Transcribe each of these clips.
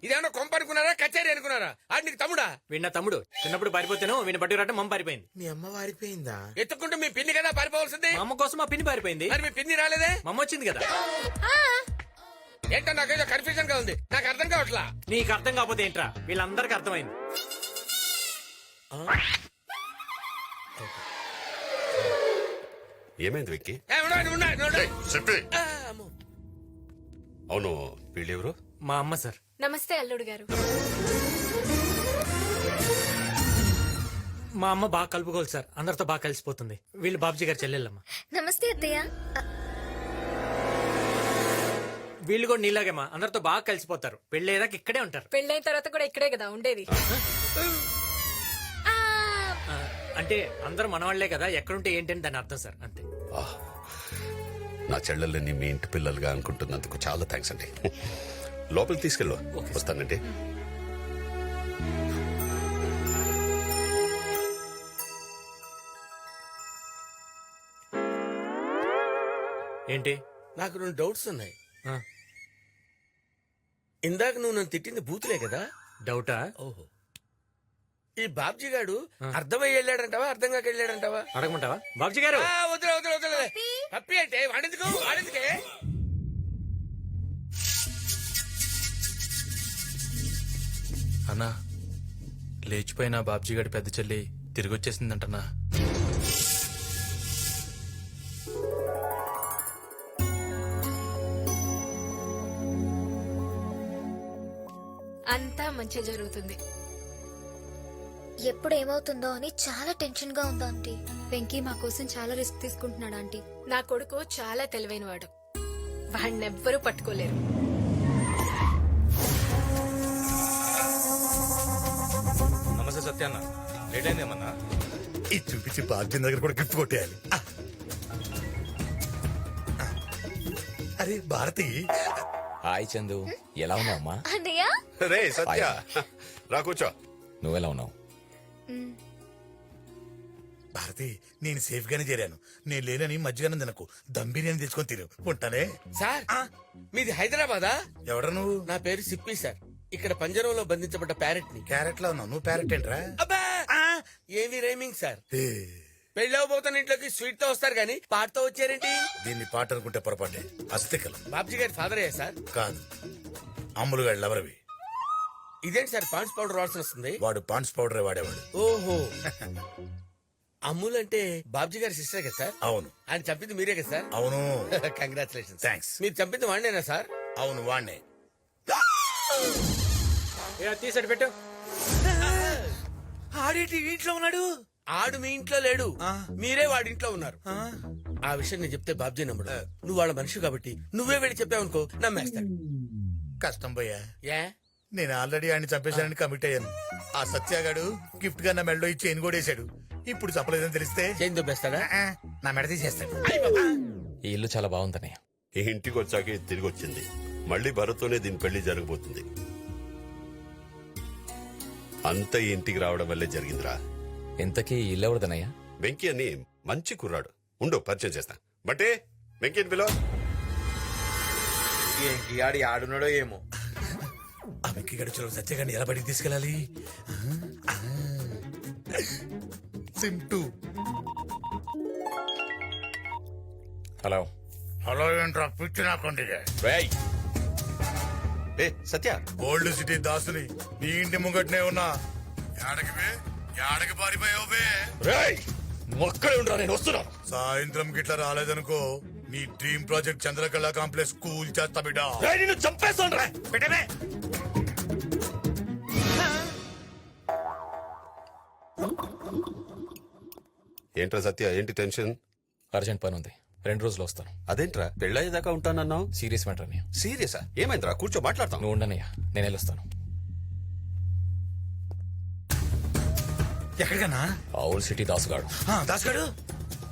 ఇదేమన్నా కొంప అనుకున్నారా కచేరీ అనుకున్నారా? ఆడు నీకు తమ్ముడా? వీడిన తమ్ముడు చిన్నప్పుడు పారిపోతాను వీడిని బట్టి రావటం మమ్మ పారిపోయింది. మీ అమ్మ వారిపోయిందా? ఎత్తుకుంటూ మీ పిన్ని కదా పారిపోవాల్సింది. మా అమ్మ కోసం మా పిన్ని పారిపోయింది. మరి మీ పిన్ని రాలేదే? మమ్మ వచ్చింది కదా. ఏంటో నాకేదో కన్ఫ్యూజన్ గా ఉంది, నాకు అర్థం కావట్లా. నీకు అర్థం కాకపోతే ఏంట్రా, వీళ్ళందరికీ అర్థమైంది. ఏమైంది వెక్కి? చెప్పి అవును, వీళ్ళెవరు? మా అమ్మ సార్. నమస్తే అల్లుడు గారు. మా అమ్మ బాగా కలుపుకోవాలి సార్, అందరితో బాగా కలిసిపోతుంది. వీళ్ళు బాబుజీ గారు చెల్లెళ్ళమ్మ. నమస్తే అత్తయ్య. వీళ్ళు కూడా నీలాగేమా అందరితో బాగా కలిసిపోతారు. పెళ్ళేదాకా ఇక్కడే ఉంటారు. పెళ్ళైన తర్వాత కూడా ఇక్కడే కదా ఉండేది. అంటే అందరూ మనవాళ్లే కదా, ఎక్కడుంటే ఏంటని దాని అర్థం సార్, అంతే. నా చెల్లెల్ని మీ ఇంటి పిల్లలుగా అనుకుంటున్నందుకు చాలా థ్యాంక్స్ అండి. లోపలికి తీసుకెళ్ళు, వస్తానండి. ఏంటి? నాకు 2 డౌట్స్ ఉన్నాయి. ఆ, ఇందాక నువ్వు నన్ను తిట్టింది బూతులే కదా? డౌటా? ఓహో. ఈ బాబ్జీ గాడు అర్థమయ్యి వెళ్ళాడంటావా అర్థం కాక వెళ్ళాడంటావా? అడగమంటావా బాబుజీ గారు? వదిలే వదిలే వదిలే. హ్యాపీ అంటే వాడెందుకే? అన్నా, లేచిపోయిన బాబ్జీ గడి పెద్ద చెల్లి తిరిగి వచ్చేసిందంటనా? అంతా మంచి జరుగుతుంది. ఎప్పుడు ఏమవుతుందో అని చాలా టెన్షన్ గా ఉంది ఆంటీ. వెంకీ మా కోసం చాలా రిస్క్ తీసుకుంటున్నాడు ఆంటీ. నా కొడుకు చాలా తెలివైనవాడు, వాడినెవ్వరూ పట్టుకోలేరు. నమస్తే సత్యాన్న, లేట్ అయిందేమన్నా? ఇది చూపించి బాబ్జీ దగ్గర కూడా గిఫ్ట్ కొట్టేయాలి. అరే భారతి. హాయ్ చందు, ఎలా ఉన్నావమ్మా? అన్నయ్య రే సత్య, రా కూర్చో. నువ్వెలా ఉన్నావు? భారతి, నేను సేఫ్ గానే చేరాను. నేను లేనని మధ్యగానే తినకు, దమ్ బిర్యానీ తెచ్చుకొని తిను. ఉంటానే. సార్, మీది హైదరాబాదా? ఎవడ నువ్వు? నా పేరు సిప్పి సార్. ఇక్కడ పంజరంలో బంధించబడ్డ ప్యారెట్ ని. క్యారెట్ లో ఉన్నావు నువ్వు, ప్యారెట్ ఏంట్రా? అబ్బా, ఏమి రైమింగ్ సార్. ఏ, పెళ్ళవబోతున్న ఇంట్లోకి స్వీట్ తో వస్తారు గానీ పాటతో వచ్చారేంటి? దీన్ని పాట అనుకుంటే పొరపాటే. అస్థికలు. బాబ్జీ గారి ఫాదర్ అయ్యా సార్? కాదు, అమ్ములు గారు లవరవి. ఇదేంటి సార్ పాండ్స్ పౌడర్ వాసన వస్తుంది? వాడు పాండ్స్ పౌడరే వాడేవాడు. ఓహో. అమ్ముల్ అంటే బాబ్జీ గారి సిస్టర్ కదా సార్? అవును. ఆయన చంపింది మీరే కదా సార్? అవును. కంగ్రాచులేషన్. థ్యాంక్స్. మీరు చంపింది వాడినేనా సార్? అవును, వాణ్ణే. తీసాడు పెట్టు. ఆడేటి ఇంట్లో ఉన్నాడు? ఆడు మీ ఇంట్లో లేడు, మీరే వాడి ఇంట్లో ఉన్నారు. ఆ విషయం నేను చెప్తే బాబ్జీ నమ్మడు. నువ్వు వాళ్ళ మనిషి కాబట్టి నువ్వే వెళ్ళి చెప్పావనుకో నమ్మేస్తాడు. కష్టం పోయా. ఏ? నేను ఆల్రెడీ ఆయన చంపేశానని కమిట్ అయ్యాను. ఆ సత్యాగాడు గిఫ్ట్ గా నా మెడలో ఈ చైన్ కూడా వేసాడు. ఇప్పుడు చెప్పలేదని తెలిస్తే చేంజ్ దొబ్బేస్తాడా? నా మెడ తీసేస్తాడు. ఈ ఇల్లు చాలా బాగుందన్నయ్య. ఈ ఇంటికి వచ్చాక ఇది తిరిగి వచ్చింది. మళ్ళీ భరత్తోనే దీని పెళ్లి జరగబోతుంది. అంత ఈ ఇంటికి రావడం వల్లే జరిగిందిరా. ఇంతకీ ఈ ఇల్లు ఎవరిదన్నయ్య? వెంకీ అని మంచి కుర్రాడు. ఉండు, పరిచయం చేస్తా. బట్టే వెంకీ పిలో. ఏంటి ఆడి ఆడున్నాడో ఏమో. ఆ వెంకీ గడుచులో సత్యగాడిని ఎలా బయటికి తీసుకెళ్ళాలి? సింటూ. హలో. హలో ఏంట్రా పిచ్చి నాకండి. ఏ సత్య, గోల్డ్ సిటీ దాసుని నీ ఇంటి ముంగట్నే ఉన్నా. యాడకి పారిపోయావు బే? ఒక్కడే ఉండరా, నేను వస్తున్నా. సాయంత్రం గిట్లా రాలేదనుకో నీ dream project Chandrakala complex cool చేస్తా బిడ్డ. నిన్ను చంపేస్తాను. పెట్టమే. ఏంట్రా సత్య, ఏంటి టెన్షన్? అర్జెంట్ పని ఉంది, 2 రోజులు వస్తాను. అదేంట్రా, పెళ్ళయ్యేదాకా ఉంటానన్నావు? సీరియస్ మ్యాటర్ అన్నయ్య. సీరియసా? ఏమైందిరా? కూర్చో, మాట్లాడతాం. నువ్వు ఉండనయ్యా, నేను వెళ్ళొస్తాను. ఎక్కడికన్నా? ఆవుల్ సిటీ దాసుగాడు దాసుగాడు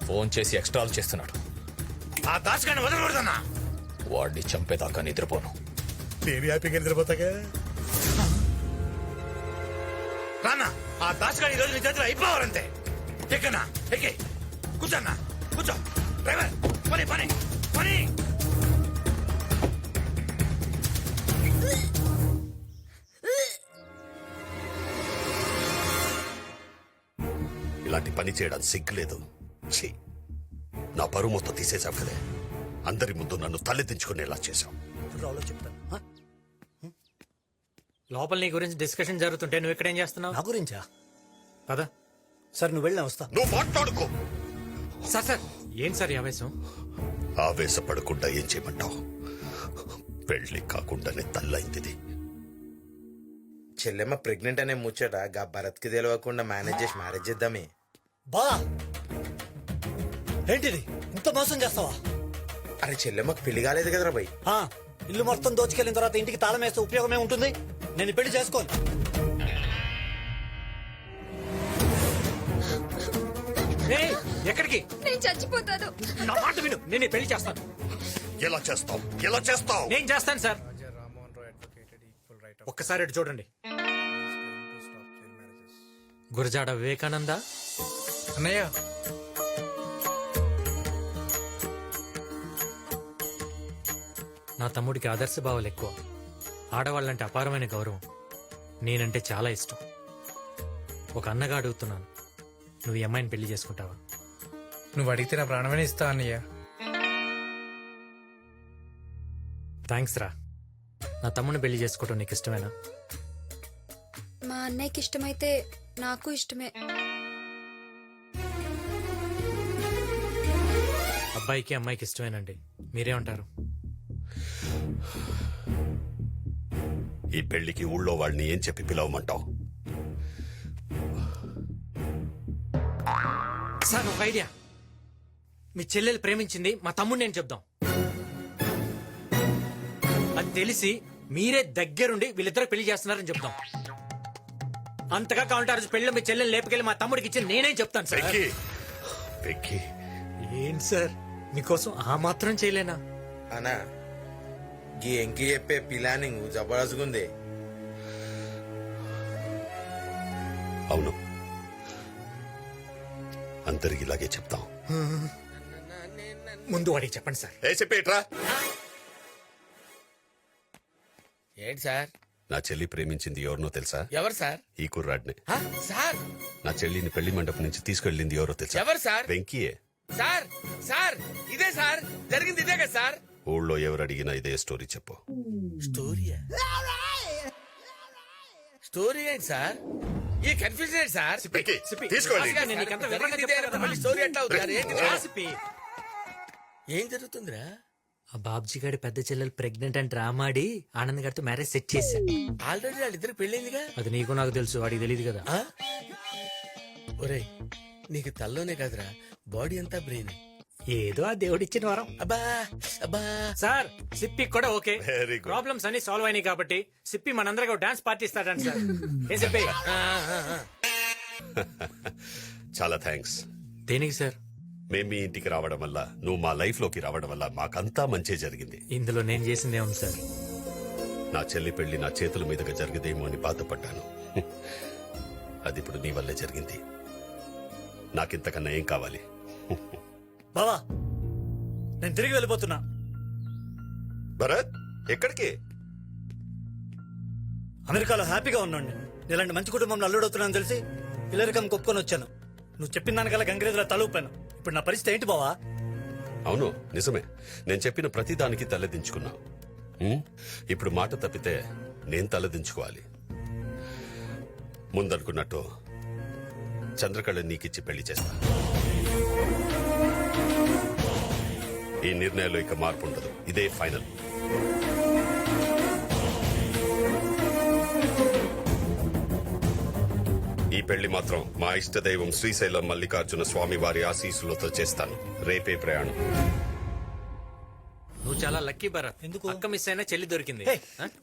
ఫోన్ చేసి ఎక్స్ట్రాలు చేస్తున్నాడు. ఆ దాసుగాడిని వదలకూడదన్నా. వాడిని చంపేదాకా నిద్రపోను. నేను హ్యాపీగా నిద్రపోతాగా. రానా, ఆ దాసుగాడి ఈ రోజు నీ చేతిలో అయిపోవాలంతే. ఎక్కన్నా, ఎక్కి కూర్చోన్నా, కూర్చో. డ్రైవర్, పని పని పని. ఇలాంటి పని చేయడానికి సిగ్గులేదు. ఛీ, నా పరువు మొత్తం తీసేశావు కదే. అందరి ముందు నన్ను తలెత్తించుకునేలా చేశావు. లోపల నీ గురించి డిస్కషన్ జరుగుతుంటే నువ్వు ఇక్కడ ఏం చేస్తున్నావు? నా గురించా? పదా సరే నువ్వు వెళ్ళినా వస్తా. నువ్వు మాట్లాడుకో. సార్ సార్ ఏంటి సార్ ఈ ఆవేశం? ఆవేశపడకుండా ఏం చేయమంటావు? పెళ్లి కాకుండానే తల్లైంది. చెల్లెమ్మ ప్రెగ్నెంట్ అనే ముచ్చట గా భరత్ కి తెలియకుండా మేనేజ్ చేసి మ్యారేజ్ చేద్దామే. బా ఏంటిది ఇంత మోసం చేస్తావా? అరే చెల్లెమ్మకు పెళ్లి కాలేదు కదరా భయ్. ఆ, ఇల్లు మొత్తం దోచుకెళ్ళిన తర్వాత ఇంటికి తాళం వేస్తే ఉపయోగమే ఉంటుంది. నేను ఈ పెళ్లి చేసుకోను. ఏయ్, ఎక్కడికి? నేను చచ్చిపోతాను. నా మాట విను, నేను ఈ పెళ్లి చేస్తాను. ఎలా చేస్తావు? ఎలా చేస్తావు? నేను చేస్తాను సార్. ఒక్కసారి అటు చూడండి. గురజాడ వివేకానంద అన్నయ్య నా తమ్ముడికి ఆదర్శ భావాలు ఎక్కువ. ఆడవాళ్ళంటే అపారమైన గౌరవం. నేనంటే చాలా ఇష్టం. ఒక అన్నగా అడుగుతున్నాను, నువ్వు ఈ అమ్మాయిని పెళ్లి చేసుకుంటావా? నువ్వు అడిగితే నా ప్రాణమైన ఇస్తా అన్నయ్య. థ్యాంక్స్ రా. నా తమ్ముడిని పెళ్లి చేసుకోవటం నీకు ఇష్టమేనా? మా అన్నయ్యకి ఇష్టమైతే నాకు ఇష్టమే. అబ్బాయికి అమ్మాయికి ఇష్టమేనండి. మీరేమంటారు? ఈ పెళ్లికి ఊళ్ళో వాళ్ళని ఏం చెప్పి పిలవమంటావు? సార్ ఒక ఐడియా. మీ చెల్లెలు ప్రేమించింది మా తమ్ముడిని నేను చెప్దాం. అది తెలిసి మీరే దగ్గరుండి వీళ్ళిద్దరు పెళ్లి చేస్తున్నారని చెప్దాం. అంతగా కావాలంటే ఆ రోజు పెళ్లి మీ చెల్లెలు లేపుకెళ్ళి మా తమ్ముడికి ఇచ్చి నేనేం చెప్తాను సార్. వెంకీ, వెంకీ, ఏం సార్ మీకోసం ఆ మాత్రం చేయలేనా? అనా గీ ఎంకి చెప్పే ప్లానింగ్ జబర్దస్త్గుంది. అవును, అందరికి ఇలాగే చెప్తాం. ముందు వాడికి చెప్పండి సార్. ఏ చెప్పేట్రా. ఏంటి సార్? నా చెల్లి ప్రేమించింది ఎవరినో తెలుసా? ఎవరు సార్? ఈ కుర్రాడిని. హ? సార్ నా చెల్లిని పెళ్లి మండపం నుంచి తీసుకెళ్ళింది ఎవరో తెలుసా? ఎవరు సార్? వెంకీయే. సార్ సార్ ఇదే సార్ జరిగింది, ఇదే కదా సార్? ఊళ్ళో ఎవరు అడిగినా ఇదే స్టోరీ చెప్పు. స్టోరీయా? స్టోరీ ఏంటి సార్? ఈ కన్ఫ్యూజన్ ఏంటి సార్? వెంకీ, తీసుకెళ్ళి. నేను నీకంతా వివరంగా జరిగింది ఇదే చెప్తాను అయినప్పుడు మళ్ళీ స్టోరీ ఎట్లా అవుతుంది సార్? ఏంటి సార్? సిప్పి. ఏం జరుగుతుందిరా? ఆ బాబ్జీ గారి పెద్ద చెల్లెలు ప్రెగ్నెంట్ అని డ్రామా ఆడి ఆనంద్ గారితో మ్యారేజ్ సెట్ చేశా. ఆల్రెడీ వాళ్ళిద్దరు పెళ్ళైందిగా. అది నీకు నాకు తెలుసు, వాడికి తెలియదు కదా. ఆ? ఒరేయ్, నీకు తల్లోనే కాదురా, బాడీ అంతా బ్రెయిన్. ఏదో ఆ దేవుడిచ్చిన వరం. అబ్బా అబ్బా. సార్ సిప్పి కూడా ఓకే. Very good. ప్రాబ్లమ్స్ అన్ని సాల్వ్ అయినాయి కాబట్టి సిప్పి మనందరికీ డాన్స్ పార్టీ ఇస్తాడంట సార్. ఏ సిప్పి? చాలా థ్యాంక్స్. దేనికి సార్? మేము మీ ఇంటికి రావడం వల్ల, నువ్వు మా లైఫ్ లోకి రావడం వల్ల మాకంతా మంచి జరిగింది. ఇందులో నేను చేసిందే ఉంది సార్. నా చెల్లి పెళ్లి నా చేతుల మీదుగా జరిగదేమో అని బాధపడ్డాను. అది ఇప్పుడు నీ వల్లే జరిగింది. నాకింతకన్నా ఏం కావాలి? బావా నేను తిరిగి వెళ్ళిపోతున్నా. భరత్, ఎక్కడికి? అమెరికాలో హ్యాపీగా ఉన్నాను. ఇలాంటి మంచి కుటుంబంలో అల్లుడవుతున్నాను తెలిసి ఇల్లరికం కొప్పుకొని వచ్చాను. నువ్వు చెప్పిన దానికల్లా గంగిరేదులా తలూపాను. ఇప్పుడు నా పరిస్థితి ఏంటి బావా? అవును, నిజమే. నేను చెప్పిన ప్రతి దానికి తలదించుకున్నా. ఇప్పుడు మాట తప్పితే నేను తలదించుకోవాలి. ముందనుకున్నట్టు చంద్రకళ నీకిచ్చి పెళ్లి చేస్తా. ఈ నిర్ణయంలో ఇక మార్పు ఉండదు. ఇదే ఫైనల్. ఈ పెళ్లి మాత్రం మా ఇష్టదైవం శ్రీశైలం మల్లికార్జున స్వామి వారి ఆశీస్సులతో చేస్తాను. రేపే ప్రయాణం. నువ్వు చాలా లక్కీ భరత్. ఎందుకు? అక్క మిస్ అయినా చెల్లి దొరికింది.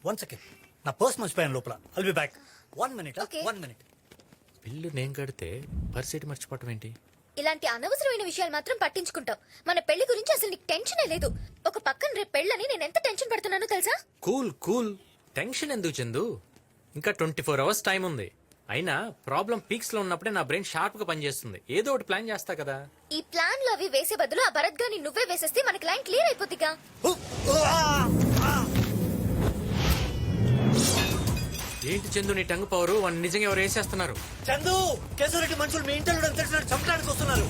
వన్ సెకండ్, నా పర్స్ మర్చిపోయాను లోపల. I'll be back. 1 minute. Okay. 1 minute. Bill నేను కడితే పరిస్థితి మర్చిపోవటం ఏంటి? ఇలాంటి అనవసరమైన విషయాలు మాత్రం పట్టించుకుంటావు. మన పెళ్లి గురించి అసలు నీకు టెన్షనే లేదు. ఒక పక్కన రేపు పెళ్ళని నేను ఎంత టెన్షన్ పడుతున్నానో తెలుసా? Cool cool. టెన్షన్ ఎందుకు చందు? ఇంకా 24 hours టైం ఉంది. అయినా ప్రాబ్లం పీక్స్ లో ఉన్నప్పుడే నా బ్రెయిన్ షార్ప్ గా పనిచేస్తుంది. ఏదో ఒకటి ప్లాన్ చేస్తా కదా. ఈ ప్లాన్ లో అవి వేసే బదులు ఆ భరత్ గాని నువ్వే వేసేస్తే మనకి లైన్ క్లియర్ అయిపోద్దిగా. ఏంటి చందు నీ టంగు పవరు వాడిని నిజంగా ఎవరు వేసేస్తున్నారు? చందు కేశవరెడ్డి మనుషులు మీ ఇంట్లో తెలిసినట్టు చంపడానికి వస్తున్నారు.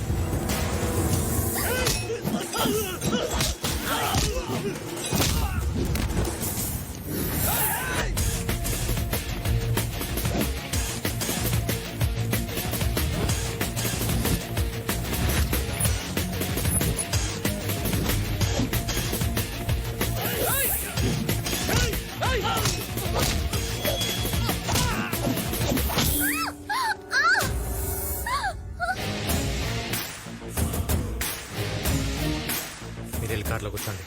మీరు వెళ్ళి కార్లో కూర్చోండి.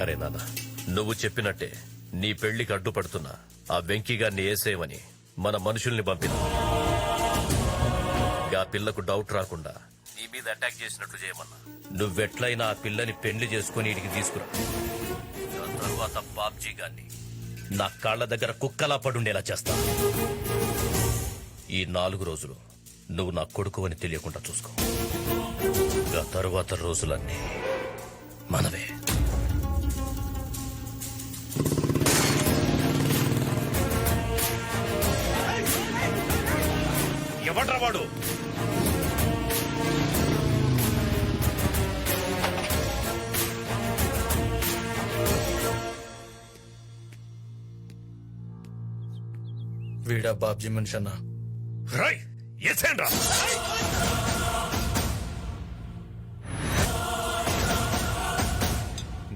అరే నాన్న, నువ్వు చెప్పినట్టే నీ పెళ్లికి అడ్డుపడుతున్న ఆ వెంకీ గారిని వేసేయమని మన మనుషుల్ని పంపిన. ఆ పిల్లకు డౌట్ రాకుండా నీ మీద అటాక్ చేసినట్లు చేయమన్నా. నువ్వెట్లయినా ఆ పిల్లని పెళ్లి చేసుకుని ఇడికి తీసుకురా. ఆ తర్వాత బాబ్జీ గారిని నా కాళ్ల దగ్గర కుక్కలా పడుండేలా చేస్తా. ఈ 4 రోజులు నువ్వు నా కొడుకు అని తెలియకుండా చూసుకో. ఆ తరువాత రోజులన్నీ మనవే. ఎవడ్రా వాడు? వీడా బాబ్జీ మనిషి అన్నా. రై ఎసేండ్రా.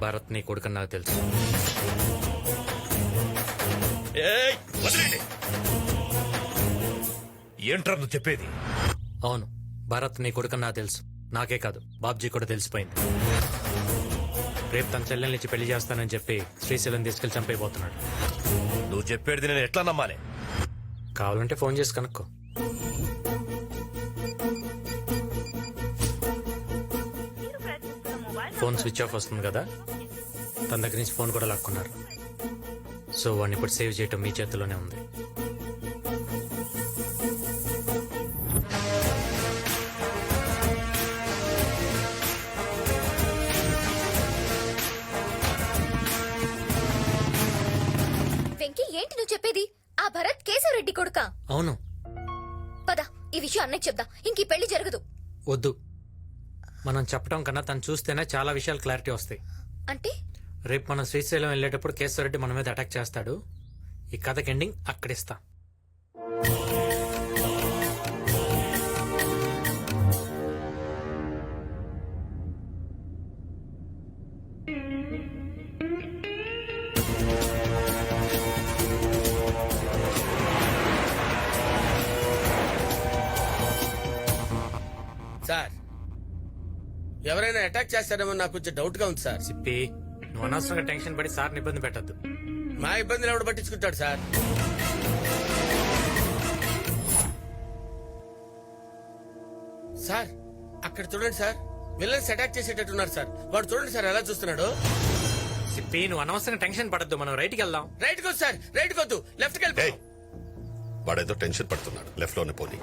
భరత్ నీ కొడుకని నాకు తెలుసు. ఏయ్, వదిలేండి. ఏంట్రా నువ్వు చెప్పేది? అవును, భరత్ నీ కొడుకని నాకు తెలుసు. నాకే కాదు, బాబ్జీ కూడా తెలిసిపోయింది. రేపు తన చెల్లెల్నిచ్చి పెళ్లి చేస్తానని చెప్పి శ్రీశైలం తీసుకెళ్లి చంపైపోతున్నాడు. నువ్వు చెప్పేది నేను ఎట్లా నమ్మాలి? కావాలంటే ఫోన్ చేసి కనుక్కో. ఫోన్ స్విచ్ ఆఫ్ వస్తుంది కదా, తన దగ్గర నుంచి ఫోన్ కూడా లాక్కున్నారు. సో వాడిని ఇప్పుడు సేవ్ చేయటం మీ చేతిలోనే ఉంది. వెంకీ ఏంటి నువ్వు చెప్పేది? ఆ భరత్ కేశవరెడ్డి కొడుకా? అవును. పద ఈ విషయం అన్నయ్య చెప్దా, ఇంక ఈ పెళ్లి జరగదు. వద్దు, మనం చెప్పడం కన్నా తను చూస్తేనే చాలా విషయాలు క్లారిటీ వస్తాయి. అంటే రేపు మనం శ్రీశైలం వెళ్ళేటప్పుడు కేశవరెడ్డి మన మీద అటాక్ చేస్తాడు. ఈ కథకి ఎండింగ్ అక్కడిస్తా. సార్, ఎవరైనా అటాక్ చేస్తారేమో నాకు కొంచెం డౌట్ గా ఉంది సార్. సిప్పి, నువ్వు అనవసరంగా టెన్షన్ పడి సార్ని ఇబ్బంది పెట్టద్దు. మా ఇబ్బందులు ఎవడు పట్టించుకుంటాడు సార్? సార్ అక్కడ చూడండి సార్, విలన్స్ అటాక్ చేసేటట్టున్నారు సార్. వాడు చూడండి సార్ ఎలా చూస్తున్నాడు. సిప్పి, నువ్వు అనవసరంగా టెన్షన్ పడద్దు. మనం రైట్కి వెళ్దాం. రైట్ కొద్దు సార్, రైట్ కొద్దు, లెఫ్ట్ కి వెళ్ళిపో. వాడేదో టెన్షన్ పడుతున్నాడు, లెఫ్ట్ లోనే పోనీ.